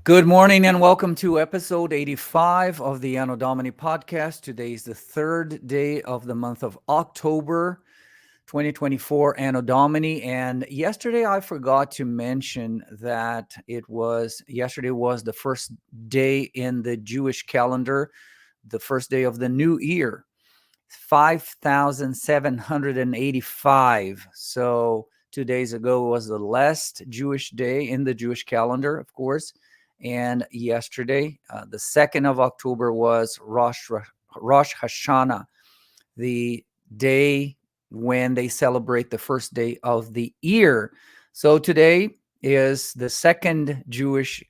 Good morning and welcome to episode 85 of the Anno Domini podcast. Today is the third day of the month of October 2024, Anno Domini. And yesterday I forgot to mention that yesterday was the first day in the Jewish calendar, the first day of the new year, 5,785. So 2 days ago was the last Jewish day in the Jewish calendar, of course. And yesterday, the 2nd of October, was Rosh Hashanah, the day when they celebrate the first day of the year. So today is the second Jewish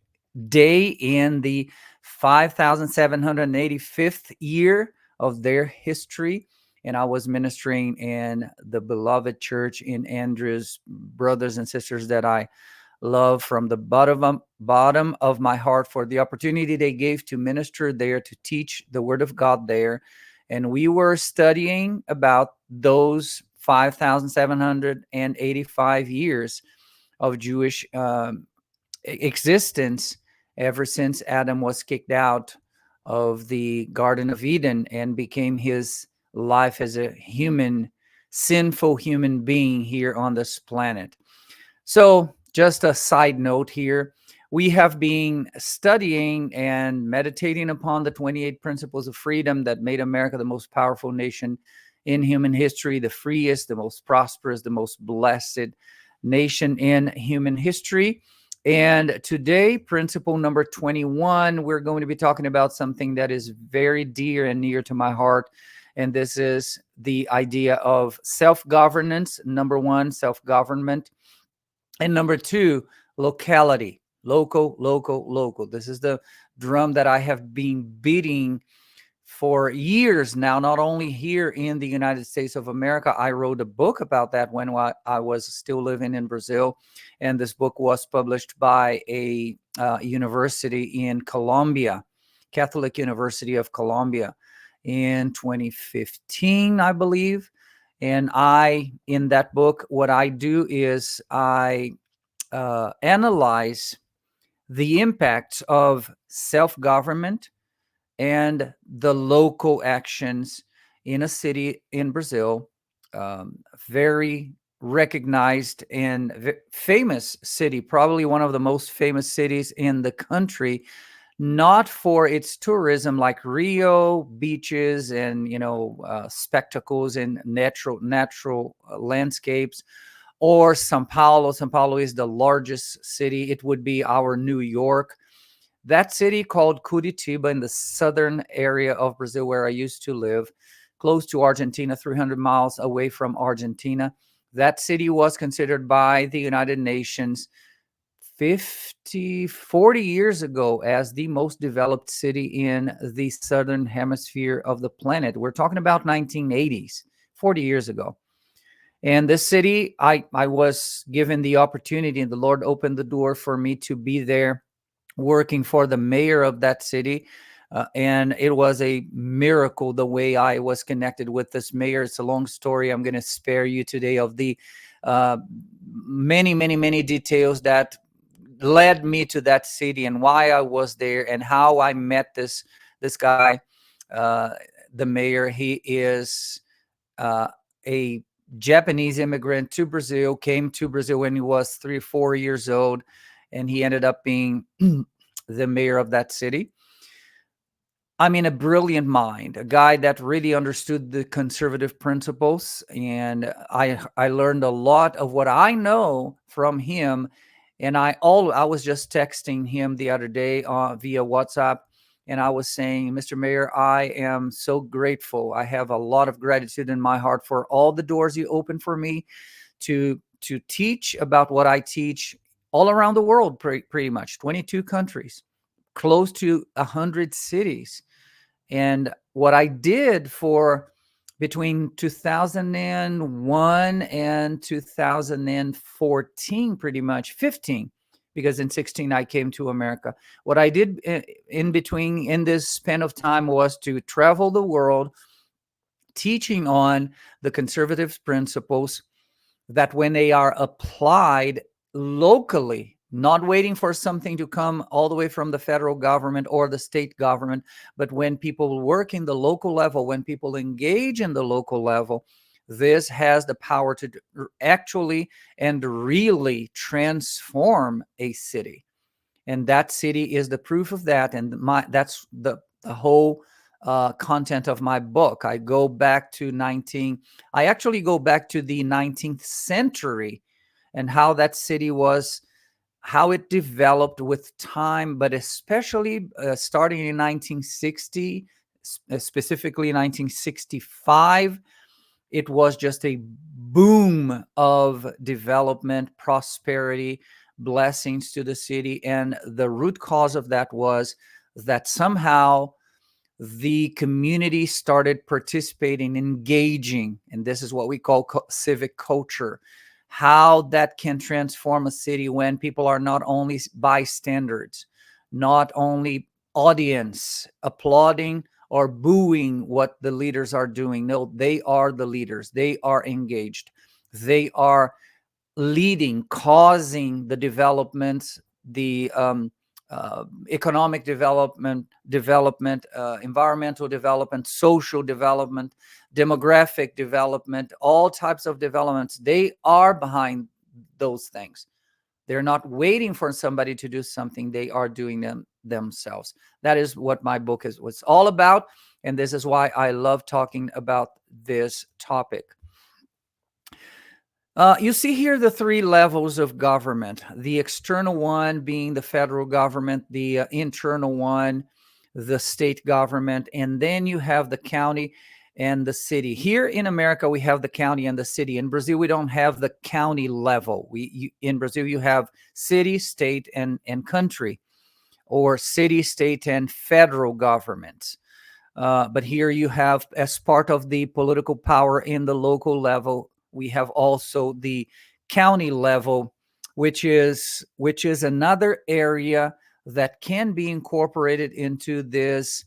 day in the 5,785th year of their history. And I was ministering in the beloved church in Andrews, brothers and sisters that I love from the bottom of my heart for the opportunity they gave to minister there, to teach the word of God there. And we were studying about those 5,785 years of Jewish existence ever since Adam was kicked out of the Garden of Eden and became his life as a sinful human being here on this planet. So, just a side note here, we have been studying and meditating upon the 28 principles of freedom that made America the most powerful nation in human history, the freest, the most prosperous, the most blessed nation in human history. And today, principle number 21, we're going to be talking about something that is very dear and near to my heart. And this is the idea of self-governance. Number one, self-government. And number two, locality. Local. This is the drum that I have been beating for years now, not only here in the United States of America. I wrote a book about that when I was still living in Brazil. And this book was published by a university in Colombia, Catholic University of Colombia, in 2015, I believe. And in that book, what I do is I analyze the impacts of self-government and the local actions in a city in Brazil, very recognized and famous city, probably one of the most famous cities in the country, not for its tourism like Rio, beaches and spectacles and natural landscapes, or Sao Paulo. Sao Paulo is the largest city. It would be our New York. That city called Curitiba in the southern area of Brazil where I used to live, close to Argentina, 300 miles away from Argentina. That city was considered by the United Nations 40 years ago as the most developed city in the southern hemisphere of the planet. We're talking about 1980s, 40 years ago. And this city, I was given the opportunity, and the Lord opened the door for me to be there working for the mayor of that city. And it was a miracle the way I was connected with this mayor. It's a long story. I'm going to spare you today of the many details that led me to that city and why I was there and how I met this guy, the mayor. He is a Japanese immigrant to Brazil, came to Brazil when he was 3 or 4 years old, and he ended up being the mayor of that city. I mean, a brilliant mind, a guy that really understood the conservative principles. And I learned a lot of what I know from him. And I was just texting him the other day via WhatsApp. And I was saying, Mr. Mayor, I am so grateful. I have a lot of gratitude in my heart for all the doors you opened for me to teach about what I teach all around the world, pretty much 22 countries, close to 100 cities. And what I did for between 2001 and 2014, pretty much 15, because in 16 I came to America. What I did in between in this span of time was to travel the world teaching on the conservative principles that when they are applied locally, not waiting for something to come all the way from the federal government or the state government, but when people work in the local level, when people engage in the local level, this has the power to actually and really transform a city. And that city is the proof of that. And that's the whole content of my book. I actually go back to the 19th century and how that city was, how it developed with time, but especially starting in 1960, specifically 1965, it was just a boom of development, prosperity, blessings to the city. And the root cause of that was that somehow the community started participating, engaging, and this is what we call civic culture. How that can transform a city when people are not only bystanders, not only audience applauding or booing what the leaders are doing. No, they are the leaders. They are engaged. They are leading, causing the developments, the economic development, environmental development, social development, demographic development, all types of developments. They are behind those things. They're not waiting for somebody to do something. They are doing them themselves. That is what my book was all about. And this is why I love talking about this topic. You see here the three levels of government, the external one being the federal government, the internal one, the state government, and then you have the county and the city. Here in America, we have the county and the city. In Brazil, we don't have the county level. In Brazil, you have city, state, and country, or city, state, and federal governments. But here you have, as part of the political power in the local level, we have also the county level, which is another area that can be incorporated into this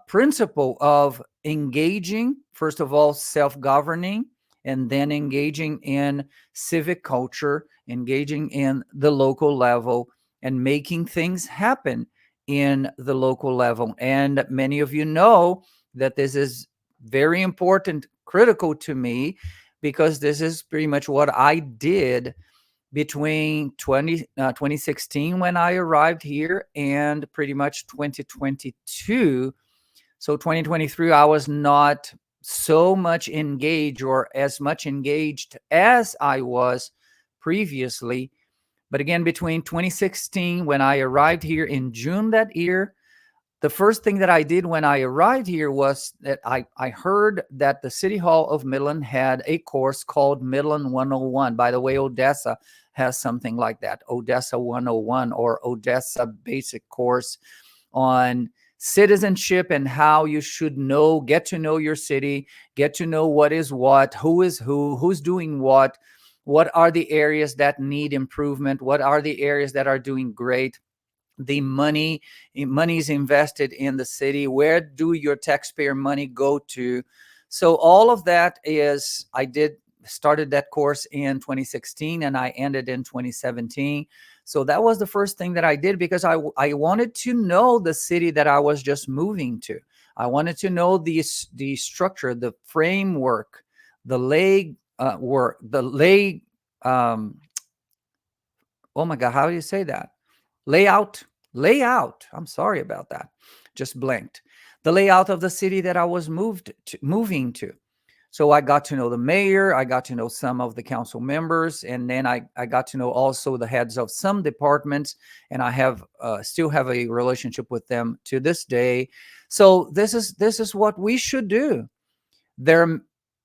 principle of engaging, first of all, self-governing, and then engaging in civic culture, engaging in the local level, and making things happen in the local level. And many of you know that this is very important, critical to me, because this is pretty much what I did between 2016 when I arrived here and pretty much 2022. So 2023, I was not so much engaged, or as much engaged as I was previously. But again, between 2016, when I arrived here in June that year, the first thing that I did when I arrived here was that I heard that the City Hall of Midland had a course called Midland 101. By the way, Odessa has something like that, Odessa 101, or Odessa Basic Course on citizenship and how you should get to know your city, get to know what is what, who is who's doing what are the areas that need improvement, what are the areas that are doing great, the money's invested in the city, where do your taxpayer money go to. So all of that is, started that course in 2016 and I ended in 2017. So that was the first thing that I did, because I wanted to know the city that I was just moving to. I wanted to know the structure, the framework, the lay work, the lay oh my God, how do you say that? Layout. I'm sorry about that. Just blanked. The layout of the city that I was moving to. So I got to know the mayor, I got to know some of the council members, and then I got to know also the heads of some departments, and I have still have a relationship with them to this day. So this is what we should do.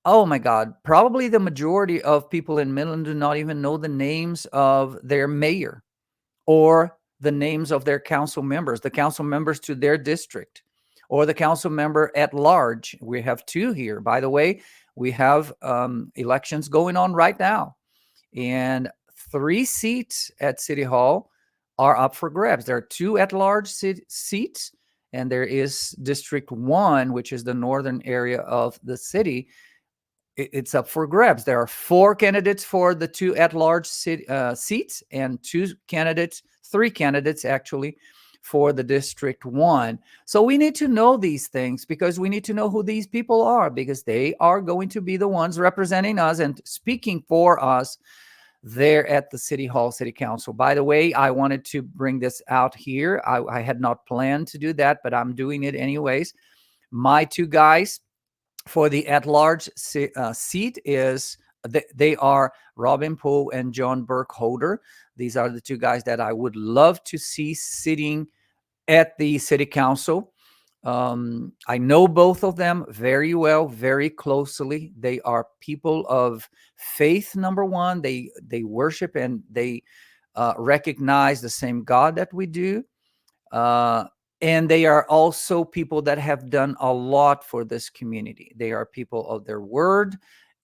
Oh my God, probably the majority of people in Midland do not even know the names of their mayor, or the names of their council members, the council members to their district, or the council member at large. We have two here. By the way, we have elections going on right now, and 3 seats at City Hall are up for grabs. There are 2 at-large seats, and there is District 1, which is the northern area of the city, it's up for grabs. There are 4 candidates for the 2 at-large seats, and 3 candidates actually for the District 1. So we need to know these things, because we need to know who these people are, because they are going to be the ones representing us and speaking for us there at the City Hall, City Council. By the way, I wanted to bring this out here. I had not planned to do that, but I'm doing it anyways. My 2 guys for the at-large seat is they are Robin Poe and John Burkholder. These are the 2 guys that I would love to see sitting at the City Council. I know both of them very well, very closely. They are people of faith, number one. They worship and they recognize the same God that we do. And they are also people that have done a lot for this community. They are people of their word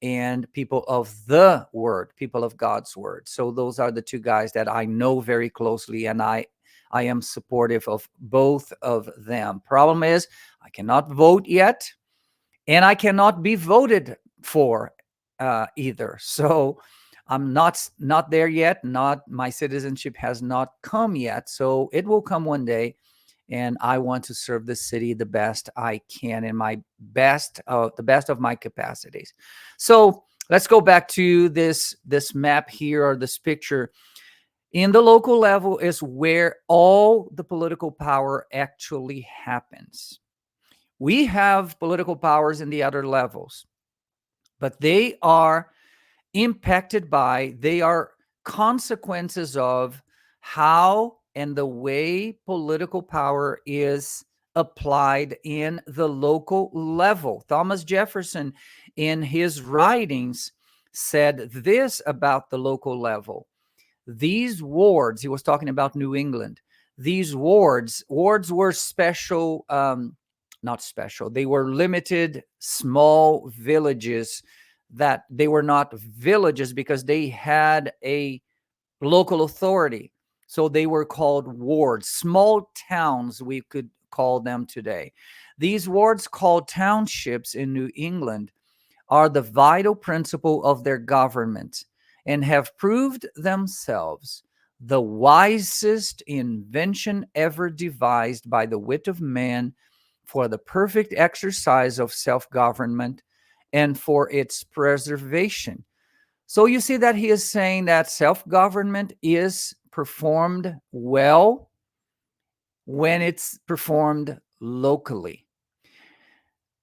and people of the word, people of God's word. So those are the 2 guys that I know very closely, and I am supportive of both of them. Problem is, I cannot vote yet, and I cannot be voted for either. So I'm not there yet. My citizenship has not come yet. So it will come one day, and I want to serve the city the best I can in my best, the best of my capacities. So let's go back to this map here, or this picture. In the local level is where all the political power actually happens. We have political powers in the other levels, but they are impacted by, they are consequences of how and the way political power is applied in the local level. Thomas Jefferson, in his writings, said this about the local level. These wards, he was talking about New England, these wards were special, not special, they were limited small villages, that they were not villages because they had a local authority. So they were called wards, small towns, we could call them today. These wards, called townships in New England, are the vital principle of their government and have proved themselves the wisest invention ever devised by the wit of man for the perfect exercise of self-government and for its preservation. So you see that he is saying that self-government is performed well when it's performed locally.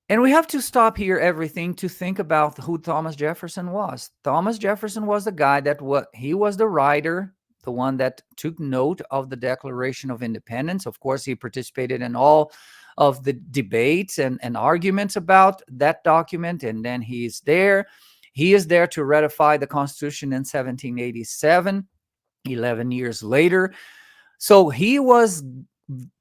And we have to stop here everything to think about who Thomas Jefferson was. Thomas Jefferson was the guy that he was the writer, the one that took note of the Declaration of Independence. Of course, he participated in all of the debates and arguments about that document. And then he is there. He is there to ratify the Constitution in 1787, 11 years later. So he was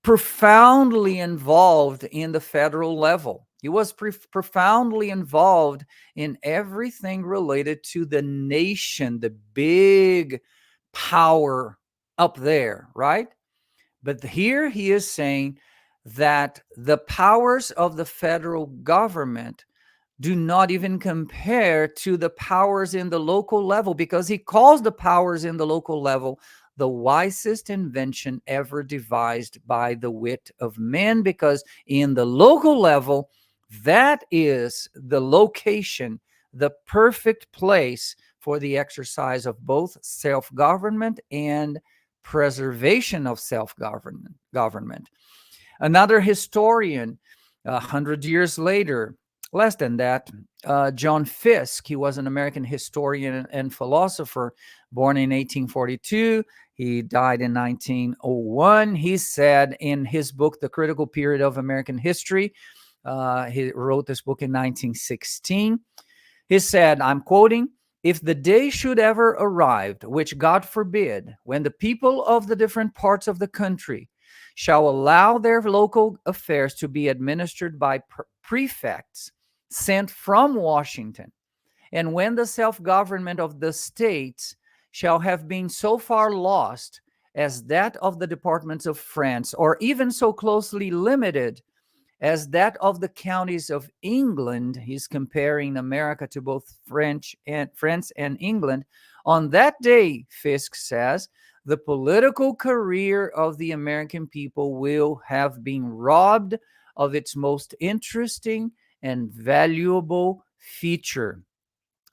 profoundly involved in the federal level. He was profoundly involved in everything related to the nation, the big power up there, right? But here he is saying that the powers of the federal government do not even compare to the powers in the local level, because he calls the powers in the local level the wisest invention ever devised by the wit of men, because in the local level, that is the location, the perfect place for the exercise of both self-government and preservation of self-government. Another historian, 100 years later, less than that, John Fiske, he was an American historian and philosopher, born in 1842. He died in 1901. He said in his book, The Critical Period of American History, he wrote this book in 1916. He said, I'm quoting, "If the day should ever arrive, which God forbid, when the people of the different parts of the country shall allow their local affairs to be administered by prefects sent from Washington, and when the self-government of the states shall have been so far lost as that of the departments of France, or even so closely limited as that of the counties of England. He's comparing America to both France and England. On that day, Fisk says, the political career of the American people will have been robbed of its most interesting and valuable feature,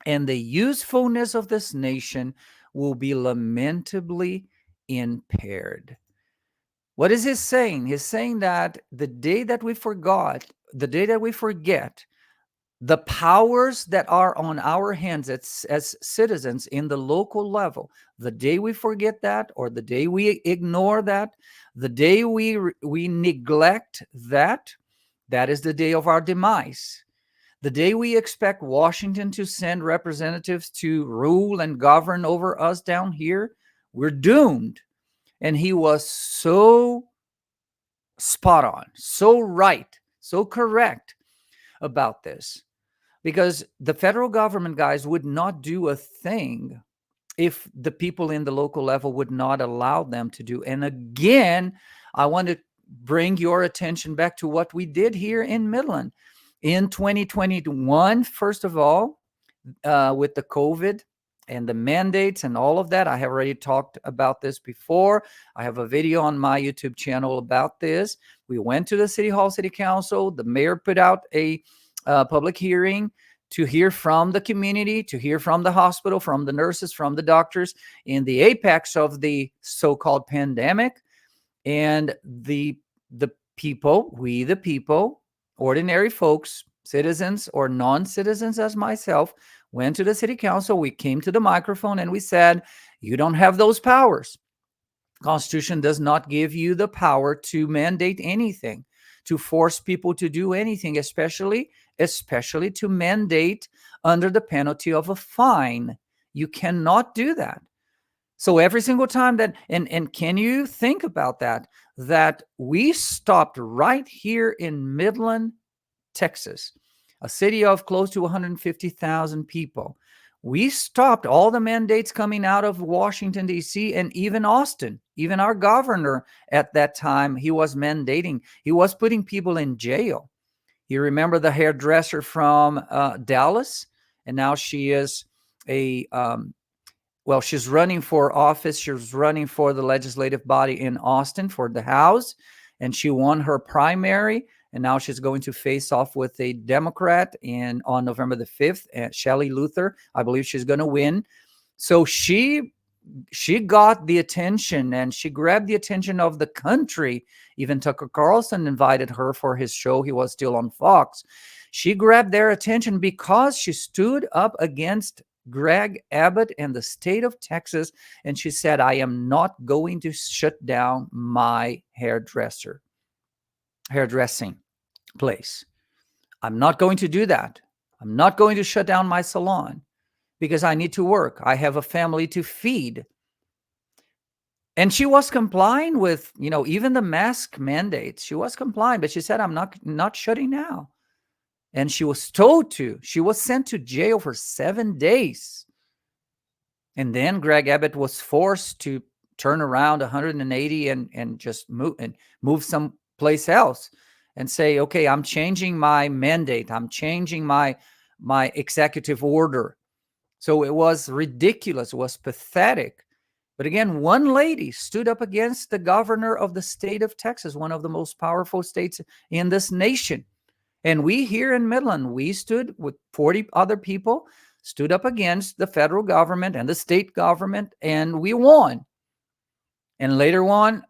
and the usefulness of this nation will be lamentably impaired. What is he saying? He's saying that the day that we forgot, the day that we forget the powers that are on our hands as citizens in the local level, the day we forget that, or the day we ignore that, the day we neglect that, that is the day of our demise. The day we expect Washington to send representatives to rule and govern over us down here, we're doomed. And he was so spot on, so right, so correct about this, because the federal government, guys, would not do a thing if the people in the local level would not allow them to do. And again, I want to bring your attention back to what we did here in Midland in 2021. First of all, with the COVID and the mandates and all of that. I have already talked about this before. I have a video on my YouTube channel about this. We went to the City Hall, City Council. The mayor put out a public hearing to hear from the community, to hear from the hospital, from the nurses, from the doctors in the apex of the so-called pandemic. And the people, we the people, ordinary folks, citizens or non-citizens as myself, went to the city council. We came to the microphone and we said, you don't have those powers. Constitution does not give you the power to mandate anything, to force people to do anything, especially to mandate under the penalty of a fine. You cannot do that. So every single time that, and can you think about that we stopped right here in Midland, Texas, a city of close to 150,000 people. We stopped all the mandates coming out of Washington, D.C., and even Austin. Even our governor at that time, he was mandating. He was putting people in jail. You remember the hairdresser from Dallas? And now she is she's running for office. She's running for the legislative body in Austin for the House, and she won her primary. And now she's going to face off with a Democrat on November the 5th, Shelley Luther. I believe she's going to win. So she got the attention, and she grabbed the attention of the country. Even Tucker Carlson invited her for his show. He was still on Fox. She grabbed their attention because she stood up against Greg Abbott and the state of Texas, and she said, I am not going to shut down my hairdressing place. I'm not going to do that. I'm not going to shut down my salon because I need to work. I have a family to feed. And she was complying with, even the mask mandates. She was complying, but she said, I'm not shutting down. And she was told to. She was sent to jail for 7 days. And then Greg Abbott was forced to turn around 180 and just move someplace else and say, okay, I'm changing my mandate. I'm changing my executive order. So it was ridiculous. It was pathetic. But again, one lady stood up against the governor of the state of Texas, one of the most powerful states in this nation. And we here in Midland, we stood with 40 other people, stood up against the federal government and the state government, and we won. And later on,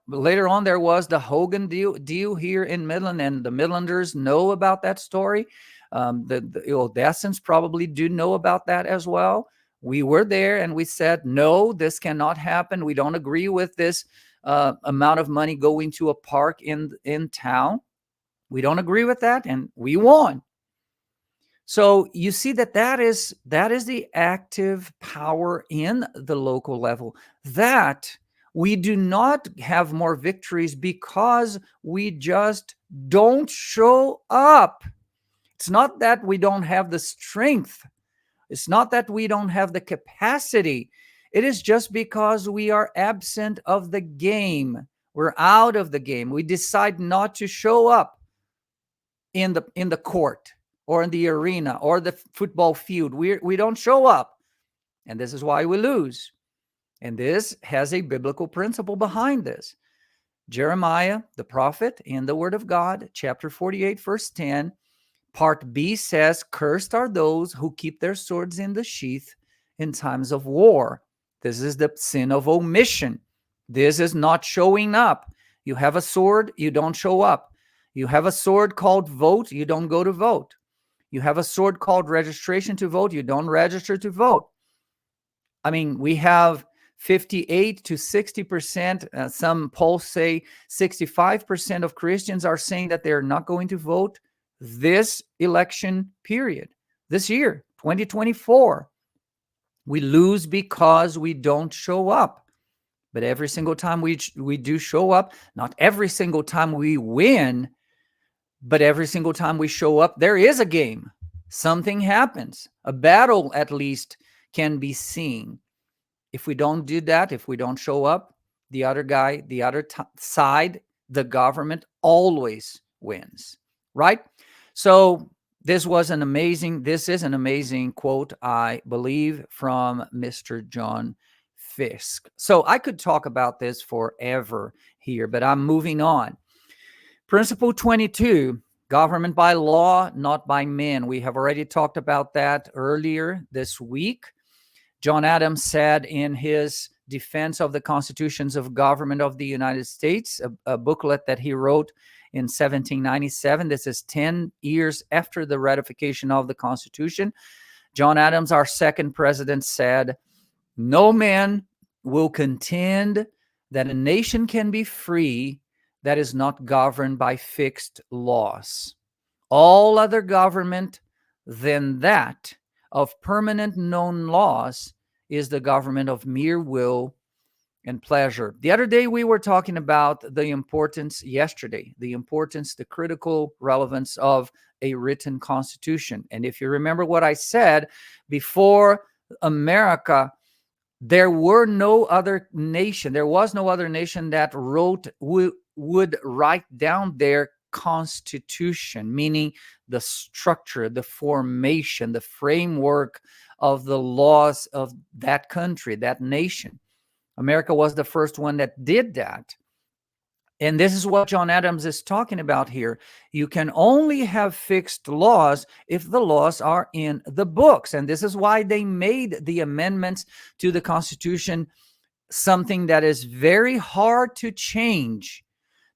there was the Hogan deal here in Midland, and the Midlanders know about that story. The Odessans probably do know about that as well. We were there, and we said, no, this cannot happen. We don't agree with this amount of money going to a park in town. We don't agree with that, and we won. So you see that is the active power in the local level, that we do not have more victories because we just don't show up. It's not that we don't have the strength. It's not that we don't have the capacity. It is just because we are absent of the game. We're out of the game. We decide not to show up. in the court or in the arena or the football field. We don't show up, and this is why we lose. And this has a biblical principle behind this. Jeremiah, the prophet, in the Word of God, chapter 48, verse 10, part B says, "Cursed are those who keep their swords in the sheath in times of war." This is the sin of omission. This is not showing up. You have a sword, you don't show up. You have a sword called vote, you don't go to vote. You have a sword called registration to vote, you don't register to vote. I mean, we have 58 to 60%, some polls say 65% of Christians are saying that they're not going to vote this election period, this year, 2024. We lose because we don't show up. But every single time we do show up, not every single time we win, but every single time we show up, there is a game. Something happens. A battle, at least, can be seen. If we don't do that, if we don't show up, the other guy, the other side, the government always wins, right? So this is an amazing quote, I believe, from Mr. John Fisk. So I could talk about this forever here, but I'm moving on. Principle 22, government by law, not by men. We have already talked about that earlier this week. John Adams said in his Defense of the Constitutions of Government of the United States, a booklet that he wrote in 1797. This is 10 years after the ratification of the Constitution. John Adams, our second president, said, "No man will contend that a nation can be free that is not governed by fixed laws. All other government than that of permanent known laws is the government of mere will and pleasure." The other day we were talking about the importance, the critical relevance of a written constitution. And if you remember what I said, before America, there was no other nation that would write down their constitution, meaning the structure, the formation, the framework of the laws of that country, that nation. America was the first one that did that. And this is what John Adams is talking about here. You can only have fixed laws if the laws are in the books. And this is why they made the amendments to the Constitution something that is very hard to change.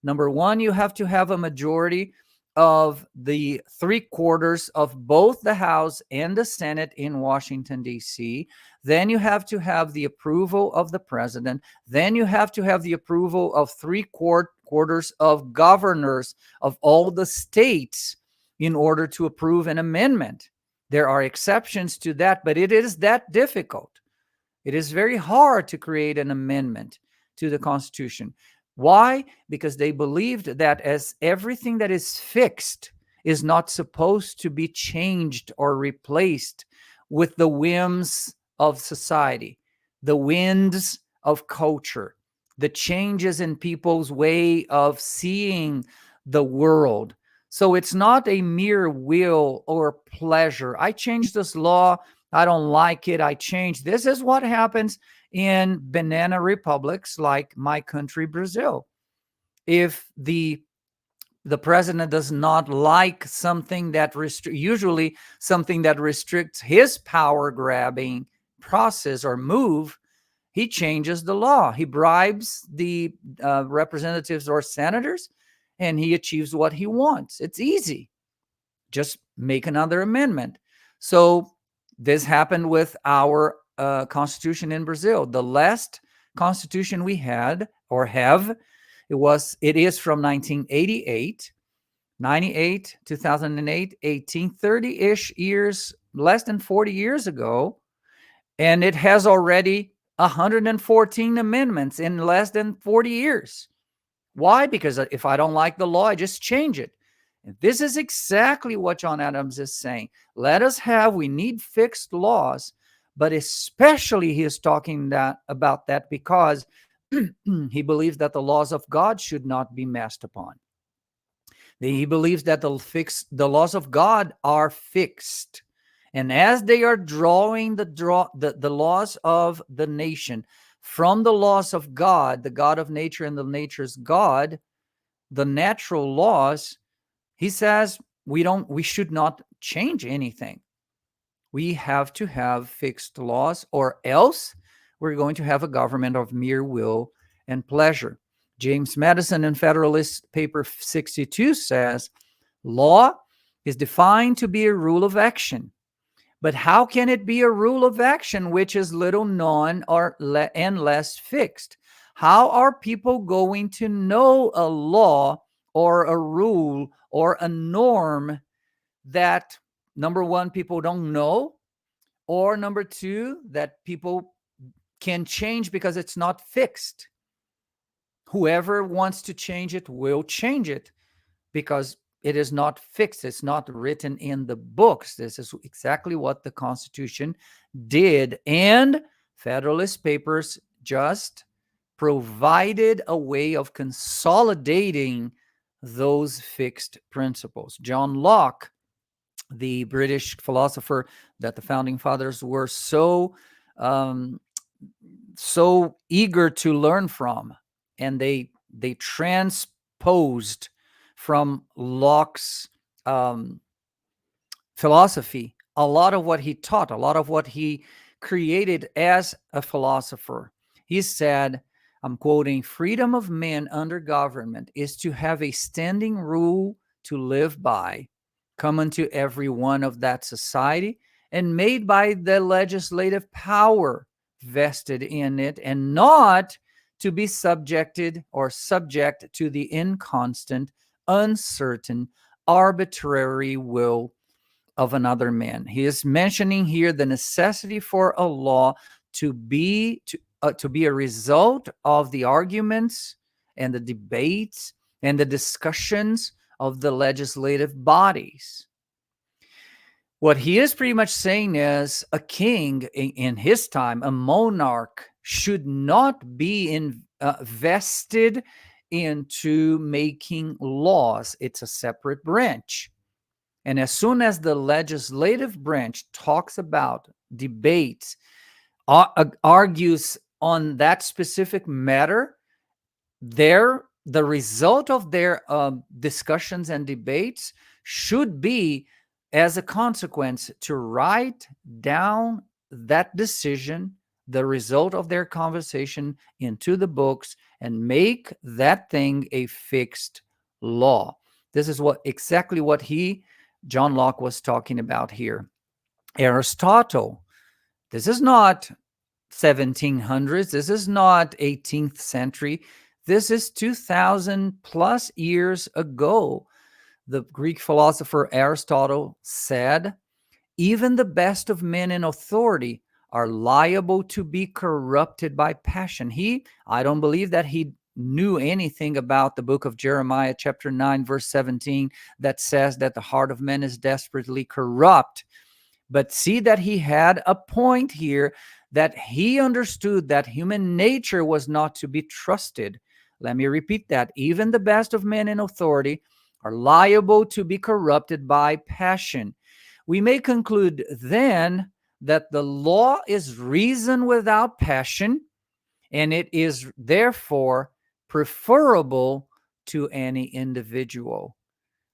Number one, you have to have a majority of the 3/4 of both the House and the Senate in Washington, D.C. Then you have to have the approval of the president. Then you have to have the approval of 3/4 of governors of all the states in order to approve an amendment. There are exceptions to that, but it is that difficult. It is very hard to create an amendment to the Constitution. Why? Because they believed that as everything that is fixed is not supposed to be changed or replaced with the whims of society, the winds of culture, the changes in people's way of seeing the world. So it's not a mere will or pleasure. I changed this law. I don't like it. I changed. This is what happens in banana republics like my country, Brazil. If the president does not like something that usually something that restricts his power grabbing process or move, he changes the law. He bribes the representatives or senators, and he achieves what he wants. It's easy. Just make another amendment. So this happened with our constitution in Brazil. The last constitution we had or have, it is from 1988, 98, 2008, 30-ish years, less than 40 years ago. And it has already 114 amendments in less than 40 years. Why? Because if I don't like the law, I just change it. And this is exactly what John Adams is saying. We need fixed laws, but especially he is talking about that because he believes that the laws of God should not be messed upon. He believes that the laws of God are fixed. And as they are drawing the laws of the nation from the laws of God, the God of nature and the nature's God, the natural laws, he says we should not change anything. We have to have fixed laws, or else we're going to have a government of mere will and pleasure. James Madison in Federalist Paper 62 says, law is defined to be a rule of action. But how can it be a rule of action which is little known and less fixed? How are people going to know a law or a rule or a norm that, number one, people don't know, or number two, that people can change because it's not fixed? Whoever wants to change it will change it because it is not fixed. It's not written in the books. This is exactly what the Constitution did. And Federalist Papers just provided a way of consolidating those fixed principles. John Locke, the British philosopher that the founding fathers were um, so eager to learn from, and they transposed from Locke's philosophy a lot of what he taught, a lot of what he created as a philosopher. He said, I'm quoting, freedom of men under government is to have a standing rule to live by, common to every one of that society, and made by the legislative power vested in it, and not to be subjected or subject to the inconstant, uncertain, arbitrary will of another man. He is mentioning here the necessity for a law to be a result of the arguments and the debates and the discussions of the legislative bodies. What he is pretty much saying is a king in his time, a monarch, should not be vested into making laws. It's a separate branch. And as soon as the legislative branch talks about, debates, argues on that specific matter, the result of their discussions and debates should be, as a consequence, to write down that decision, the result of their conversation, into the books and make that thing a fixed law. This is exactly what John Locke was talking about here. Aristotle, this is not 1700s, this is not 18th century, this is 2000 plus years ago. The Greek philosopher Aristotle said, even the best of men in authority are liable to be corrupted by passion. I don't believe that he knew anything about the book of Jeremiah, chapter 9, verse 17, that says that the heart of man is desperately corrupt. But see that he had a point here, that he understood that human nature was not to be trusted. Let me repeat that. Even the best of men in authority are liable to be corrupted by passion. We may conclude then that the law is reason without passion, and it is therefore preferable to any individual.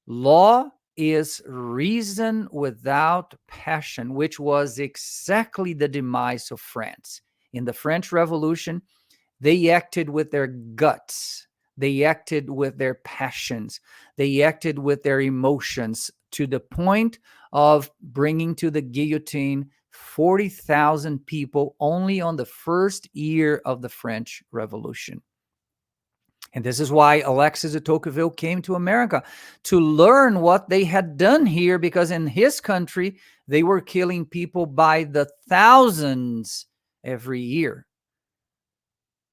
Law is reason without passion, which was exactly the demise of France. In the French Revolution, they acted with their guts. They acted with their passions. They acted with their emotions, to the point of bringing to the guillotine 40,000 people only on the first year of the French Revolution. And this is why Alexis de Tocqueville came to America, to learn what they had done here, because in his country, they were killing people by the thousands every year.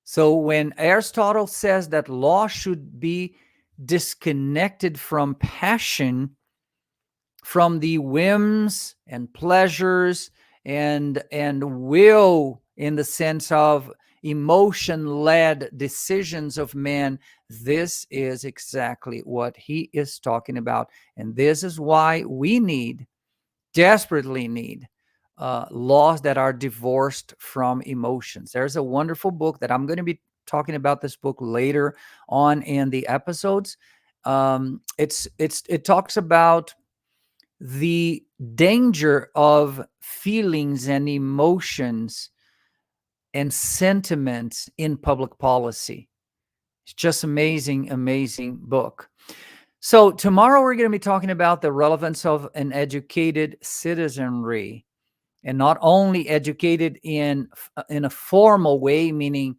So when Aristotle says that law should be disconnected from passion, from the whims and pleasures and will, in the sense of emotion-led decisions of man. This is exactly what he is talking about. And this is why we desperately need laws that are divorced from emotions. There's a wonderful book that I'm going to be talking about this book later on in the episodes. It talks about the danger of feelings and emotions and sentiments in public policy. It's just amazing, amazing book. So tomorrow we're going to be talking about the relevance of an educated citizenry, and not only educated in a formal way, meaning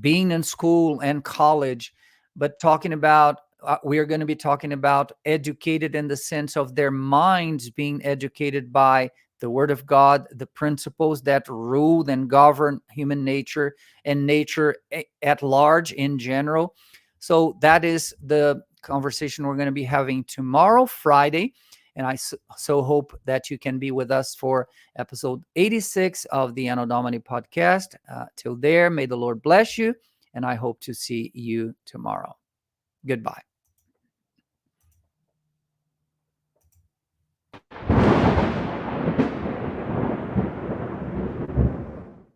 being in school and college, but talking about we are going to be talking about educated in the sense of their minds being educated by the Word of God, the principles that rule and govern human nature and nature at large in general. So that is the conversation we're going to be having tomorrow, Friday. And I so hope that you can be with us for episode 86 of the Anno Domini podcast. Till there, may the Lord bless you, and I hope to see you tomorrow. Goodbye.